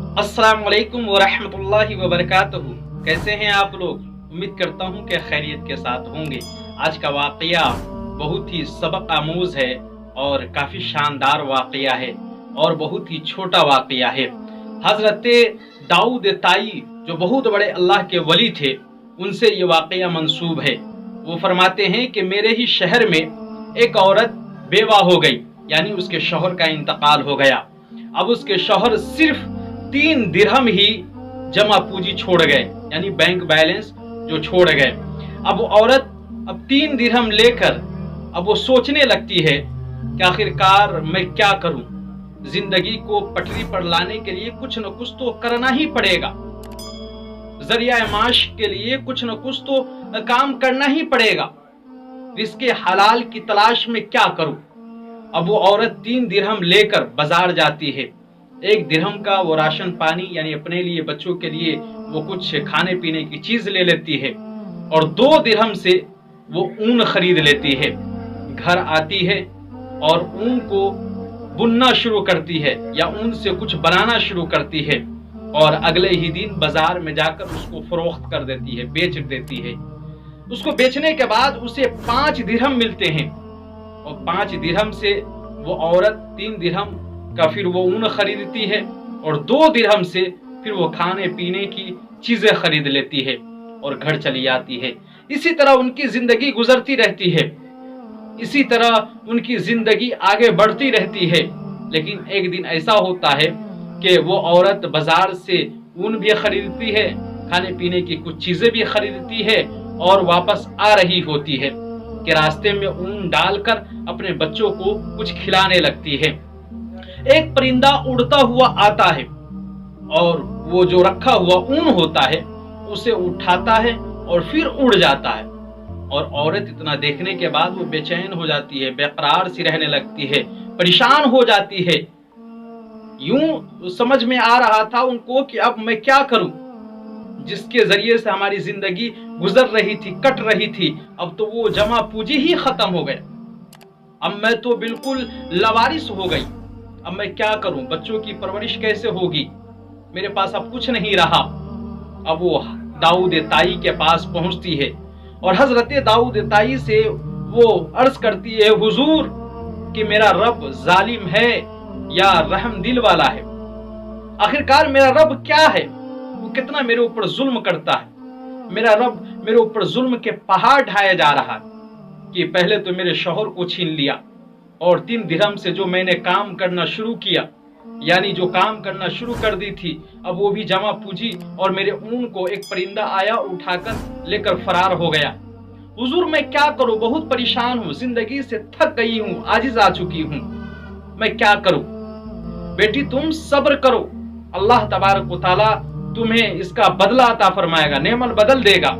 अस्सलाम वालेकुम वरहमतुल्लाहि वबरकातुहू। कैसे हैं आप लोग? उम्मीद करता हूं कि खैरियत के साथ होंगे। आज का वाक़या बहुत ही सबक आमूज़ है और काफ़ी शानदार वाक़या है और बहुत ही छोटा वाक़या है। हज़रत दाऊद ताई जो बहुत बड़े अल्लाह के वली थे, उनसे ये वाक़या मंसूब है। वो फरमाते हैं कि मेरे ही शहर में एक औरत बेवा हो गई, यानी उसके शौहर का इंतकाल हो गया। अब उसके शौहर सिर्फ 3 दिरहम ही जमा पूंजी छोड़ गए, यानी बैंक बैलेंस जो छोड़ गए। अब वो औरत अब 3 दिरहम लेकर अब वो सोचने लगती है कि आखिरकार मैं क्या करूं। जिंदगी को पटरी पर लाने के लिए कुछ न कुछ तो करना ही पड़ेगा, जरिया माश के लिए कुछ न कुछ तो काम करना ही पड़ेगा। रिज़्क़े हलाल की तलाश में क्या करूं। अब वो औरत 3 दिरहम लेकर बाजार जाती है। 1 दिरहम का वो राशन पानी, यानी अपने लिए बच्चों के लिए वो कुछ खाने पीने की चीज ले लेती है, और 2 दिरहम से वो ऊन खरीद लेती है। घर आती है और ऊन को बुनना शुरू करती है या ऊन से कुछ बनाना शुरू करती है, और अगले ही दिन बाजार में जाकर उसको फरोख्त कर देती है, बेच देती है। उसको बेचने के बाद उसे 5 दिरहम मिलते हैं, और 5 दिरहम से वो औरत 3 दिरहम का फिर वो ऊन खरीदती है, और 2 दिरहम से फिर वो खाने पीने की चीजें खरीद लेती है और घर चली जाती है। इसी तरह उनकी जिंदगी गुजरती रहती है, इसी तरह उनकी जिंदगी आगे बढ़ती रहती है। लेकिन एक दिन ऐसा होता है कि वो औरत बाजार से ऊन भी खरीदती है, खाने पीने की कुछ चीजें भी खरीदती है, और वापस आ रही होती है कि रास्ते में ऊन डालकर अपने बच्चों को कुछ खिलाने लगती है। एक परिंदा उड़ता हुआ आता है और वो जो रखा हुआ ऊन होता है उसे उठाता है और फिर उड़ जाता है। और औरत इतना देखने के बाद वो बेचैन हो जाती है, बेकरार सी रहने लगती है, परेशान हो जाती है। यूं समझ में आ रहा था उनको कि अब मैं क्या करूं। जिसके जरिए से हमारी जिंदगी गुजर रही थी, कट रही थी, अब तो वो जमा पूंजी ही खत्म हो गया। अब मैं तो बिल्कुल लवारिस हो गई। अब मैं क्या करूं, बच्चों की परवरिश कैसे होगी, मेरे पास अब कुछ नहीं रहा। अब वो दाऊद ताई के पास पहुंचती है और हजरत दाऊद ताई से वो अर्ज करती है, हुजूर, कि मेरा रब जालिम है या रहम दिल वाला है। आखिरकार मेरा रब क्या है, वो कितना मेरे ऊपर जुल्म करता है। मेरा रब मेरे ऊपर जुल्म के पहाड़ ढाया जा रहा है कि पहले तो मेरे शौहर को छीन लिया, और 3 दिरहम से जो मैंने काम करना शुरू किया, यानी जो काम करना शुरू कर दी थी, अब वो भी जमा पूंजी, और मेरे ऊन को एक परिंदा आया और उठाकर लेकर फरार हो गया। हुजूर, मैं क्या करूं, बहुत परेशान हूं, जिंदगी से थक गई हूं, आजिज आ चुकी हूं, मैं क्या करूं। बेटी तुम सब्र करो, अल्लाह तबारक व तआला तुम्हें इसका बदला अता फरमाएगा, नेमल बदल देगा,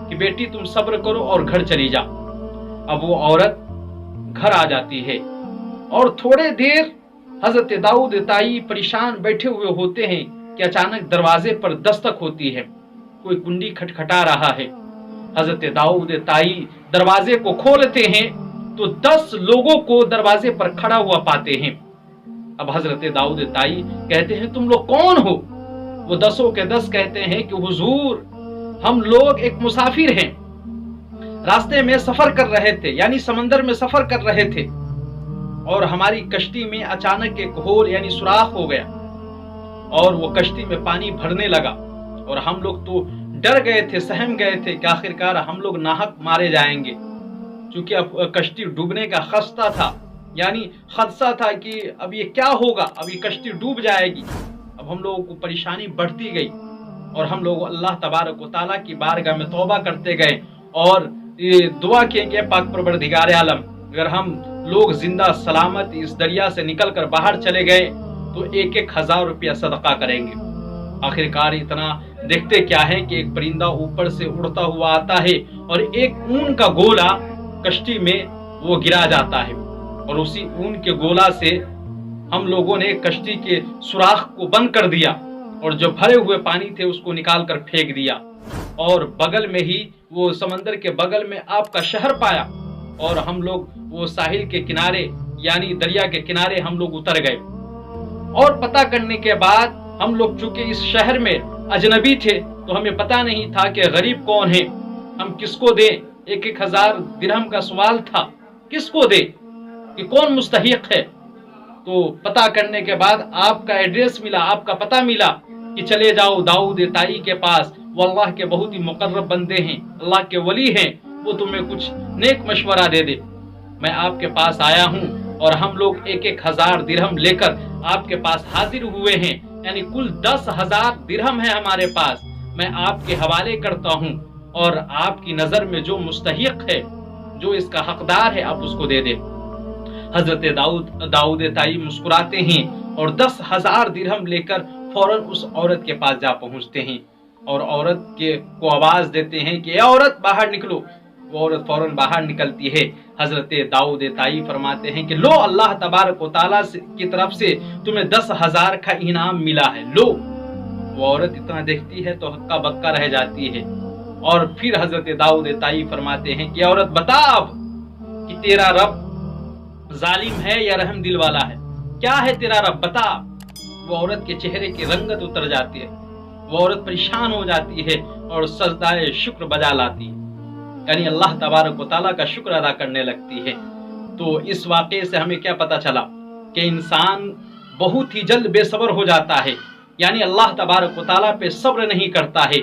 कि बेटी तुम सब्र करो और घर चली जा। अब वो औरत घर आ जाती है और थोड़े देर हजरत दाऊद ताई परेशान बैठे हुए होते हैं कि अचानक दरवाजे पर दस्तक होती है, कोई कुंडी खटखटा रहा है। हजरत दाऊद ताई दरवाजे को खोलते हैं तो 10 लोगों को दरवाजे पर खड़ा हुआ पाते हैं। अब हजरत दाऊद ताई कहते हैं, तुम लोग कौन हो? वो 10 के 10 कहते हैं कि हुजूर, हम लोग एक मुसाफिर हैं, रास्ते में सफर कर रहे थे, यानी समंदर में सफर कर रहे थे, और हमारी कश्ती में अचानक एक होल यानी सुराख हो गया, और वो कश्ती में पानी भरने लगा, और हम लोग तो डर गए थे, सहम गए थे कि आखिरकार हम लोग नाहक मारे जाएंगे। क्योंकि अब कश्ती डूबने का खस्ता था, यानी खदशा था कि अब ये क्या होगा, अब ये कश्ती डूब जाएगी। अब हम लोगों को परेशानी बढ़ती गई, और हम लोग अल्लाह तबारक व तआला की बारगाह में तौबा करते गए और ये दुआ किए कि पाक परवरदिगार आलम, अगर हम लोग जिंदा सलामत इस दरिया से निकल कर बाहर चले गए तो 1-1 हज़ार रुपया सदका करेंगे। आखिरकार इतना देखते क्या है कि एक परिंदा ऊपर से उड़ता हुआ आता है और एक ऊन का गोला कश्ती में वो गिरा जाता है, और उसी ऊन के गोला से हम लोगों ने कश्ती के सुराख को बंद कर दिया, और जो भरे हुए पानी थे उसको निकाल कर फेंक दिया, और बगल में ही वो समंदर के बगल में आपका शहर पाया, और हम लोग वो साहिल के किनारे यानी दरिया के किनारे हम लोग उतर गए। और पता करने के बाद हम लोग चूंकि इस शहर में अजनबी थे तो हमें पता नहीं था कि गरीब कौन है, हम किसको दें। 1,000 दिरहम का सवाल था, किसको दे, कि कौन मुस्तहिक है। तो पता करने के बाद आपका एड्रेस मिला, आपका पता मिला कि चले जाओ दाऊद ताई के पास, वो अल्लाह के बहुत ही मुकर्रब बंदे हैं, अल्लाह के वली हैं, वो तुम्हें कुछ नेक मशवरा दे दे। मैं आपके पास आया हूँ और हम लोग 1,000 दिरहम लेकर आपके पास हाजिर हुए हैं, यानी कुल 10,000 दिरहम है हमारे पास। मैं आपके हवाले करता हूँ और आपकी नजर में जो मुस्तहिक है, जो इसका हकदार है, आप उसको दे दे। हजरत दाऊद ताई मुस्कुराते हैं और 10,000 दिरहम लेकर फौरन उस औरत के पास जा पहुंचते हैं और औरत को आवाज देते हैं कि औरत बाहर निकलो। वो औरत फौरन बाहर निकलती है। हजरत दाऊद ताई फरमाते हैं कि लो, अल्लाह तबारक व तआला की तरफ से तुम्हें 10,000 का इनाम मिला है, लो। वो औरत इतना देखती है तो हक्का बक्का रह जाती है और फिर हजरत दाऊद ताई फरमाते हैं कि औरत बता अब कि तेरा रब जालिम है या रहम दिल वाला है, क्या है तेरा रब, बता। वो औरत के चेहरे की रंगत उतर जाती है, वो औरत परेशान हो जाती है और सजदाए शुक्र बजा लाती है, यानी अल्लाह तबारक व तआला का शुक्र अदा करने लगती है। तो इस वाक़े से हमें क्या पता चला कि इंसान बहुत ही जल्द बेसब्र हो जाता है, यानी अल्लाह तबारक व तआला पे सब्र नहीं करता है,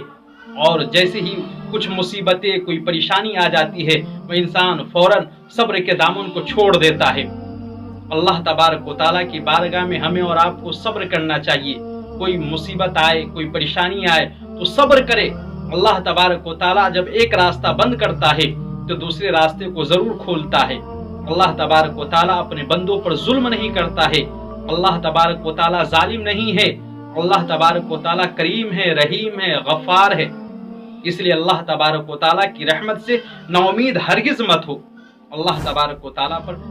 और जैसे ही कुछ मुसीबतें, कोई परेशानी आ जाती है, वह इंसान फौरन सब्र के दामन को छोड़ देता है। अल्लाह तबारक व तआला की बारगाह में हमें और आपको सब्र करना चाहिए। कोई मुसीबत आए, कोई परेशानी आए तो सब्र करे। अल्लाह तबारक व तआला जब एक रास्ता बंद करता है तो दूसरे रास्ते को जरूर खोलता है। अल्लाह तबारक व तआला अपने बंदों पर जुल्म नहीं करता है। अल्लाह तबारक व तआला जालिम नहीं है। अल्लाह तबारक व तआला करीम है, रहीम है, गफ्फार है। इसलिए अल्लाह तबारक व तआला की रहमत से नाउमीद हरगिज मत हो। अल्लाह तबारक व तआला पर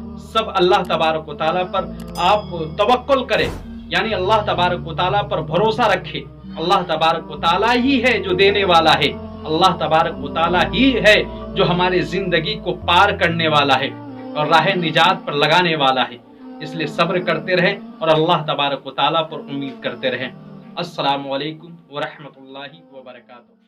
अल्लाह तबारक व तआला पर आप तवक्कुल करें, यानी अल्लाह तबारक व तआला पर भरोसा रखें। अल्लाह तबारक व तआला ही है जो देने वाला है, अल्लाह तबारक व तआला ही है जो हमारी जिंदगी को पार करने वाला है और राह निजात पर लगाने वाला है। इसलिए सब्र करते रहें और अल्लाह तबारक व तआला पर उम्मीद करते रहें। अस्सलामु अलैकुम व रहमतुल्लाहि व बरकातुहू।